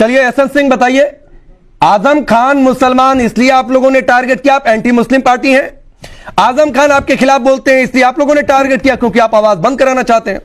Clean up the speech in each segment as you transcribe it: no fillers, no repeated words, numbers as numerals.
चलिए एहसन सिंह बताइए, आजम खान मुसलमान इसलिए आप लोगों ने टारगेट किया, आप एंटी मुस्लिम पार्टी हैं। आजम खान आपके खिलाफ बोलते हैं इसलिए आप लोगों ने टारगेट किया क्योंकि आप आवाज बंद कराना चाहते हैं।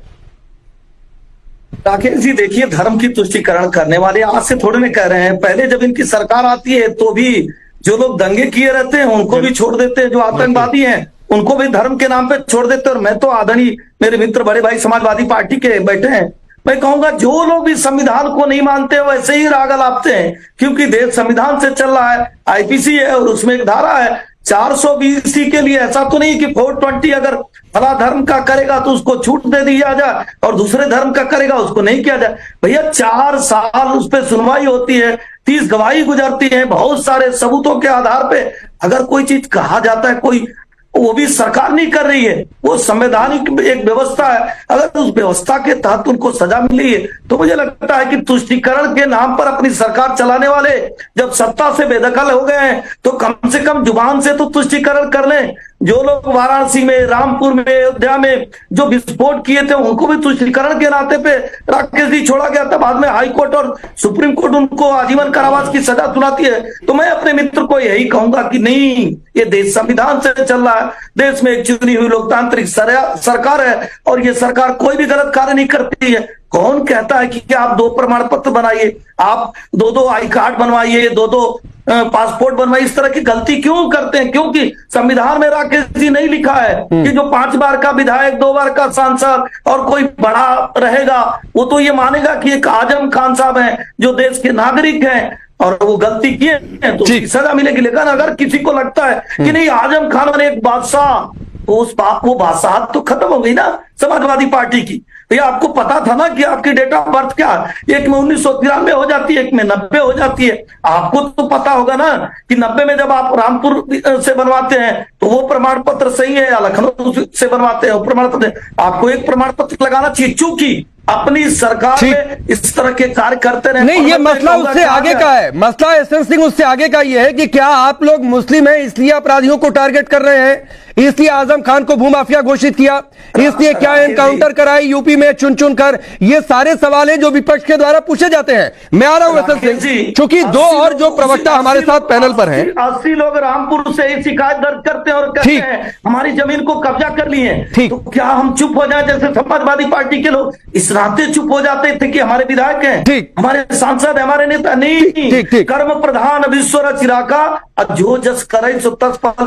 राकेश जी देखिए, धर्म की तुष्टीकरण करने वाले आज से थोड़े नहीं कह रहे हैं। पहले जब इनकी सरकार आती है तो भी जो लोग दंगे किए रहते हैं उनको भी छोड़ देते हैं, जो आतंकवादी हैं उनको भी धर्म के नाम पे छोड़ देते हैं। और मैं तो आदरणीय मेरे मित्र बड़े भाई समाजवादी पार्टी के बैठे हैं, मैं कहूंगा जो लोग भी संविधान को नहीं मानते वैसे ही राग लापते हैं, क्योंकि देश संविधान से चल रहा है, आईपीसी है और उसमें एक धारा है 420 के लिए। ऐसा तो नहीं कि 420 अगर फला धर्म का करेगा तो उसको छूट दे दिया जाए और दूसरे धर्म का करेगा उसको नहीं किया जाए। भैया 4 साल उस पर सुनवाई होती है, 30 गवाही गुजरती है, बहुत सारे सबूतों के आधार पे अगर कोई चीज कहा जाता है, कोई वो भी सरकार नहीं कर रही है, वो संवैधानिक एक व्यवस्था है, अगर उस व्यवस्था के तहत उनको सजा मिली है तो मुझे लगता है कि तुष्टीकरण के नाम पर अपनी सरकार चलाने वाले जब सत्ता से बेदखल हो गए हैं तो कम से कम जुबान से तो तुष्टीकरण कर लें। जो लोग वाराणसी में, रामपुर में, अयोध्या में जो विस्फोट किए थे उनको भी तुष्टीकरण के नाते पे राकेश जी छोड़ा गया था। बाद में हाई कोर्ट और सुप्रीम कोर्ट उनको आजीवन कारावास की सजा सुनाती है। तो मैं अपने मित्र को यही कहूंगा कि नहीं, ये देश संविधान से चल रहा है, देश में एक चुनी हुई लोकतांत्रिक सरकार है और ये सरकार कोई भी गलत कार्य नहीं करती है। कौन कहता है कि आप 2 प्रमाण पत्र बनाइए, आप 2 आई कार्ड बनवाइए, 2 पासपोर्ट बनवाइए, इस तरह की गलती क्यों करते हैं? क्योंकि संविधान में राकेश जी नहीं लिखा है कि जो 5 बार का विधायक, 2 बार का सांसद और कोई बड़ा रहेगा वो तो ये मानेगा कि एक आजम खान साहब हैं जो देश के नागरिक हैं और वो गलती किए हैं तो उसकी सजा मिलेगी। लेकिन अगर किसी को लगता है कि नहीं आजम खान एक बादशाह, तो उस बाप वो बादशाह तो खत्म हो गई ना समाजवादी पार्टी की। भैया आपको पता था ना कि आपकी डेट ऑफ बर्थ क्या है, एक में 1993 हो जाती है, एक में 90 हो जाती है। आपको तो पता होगा ना कि 90 में जब आप रामपुर से बनवाते हैं तो वो प्रमाण पत्र सही है या लखनऊ से बनवाते हैं वो प्रमाण पत्र, आपको एक प्रमाण पत्र लगाना चाहिए। चूंकि अपनी सरकार में इस तरह के कार्य करते रहे। नहीं, ये मसला उससे आगे का है, मसला एहसन सिंह उससे आगे का ये है कि क्या आप लोग मुस्लिम हैं इसलिए अपराधियों को टारगेट कर रहे हैं, इसलिए आजम खान को भूमाफिया घोषित किया, इसलिए क्या एनकाउंटर कराई यूपी में चुन चुन कर, ये सारे सवाल हैं जो विपक्ष के द्वारा पूछे जाते हैं। मैं आ रहा हूं एहसन सिंह, चूंकि 2 और जो प्रवक्ता हमारे साथ पैनल पर हैं, 80 लोग रामपुर से ही शिकायत दर्ज करते हैं और कहते हैं हमारी जमीन को कब्जा कर लिए, तो क्या हम चुप हो जाए जैसे समाजवादी पार्टी के लोग इस नाते चुप हो जाते थे कि हमारे विधायक हैं, हमारे सांसद, हमारे नेता? नहीं, कर्म प्रधान विश्व रचिराका, जो जस करे सो तस फल।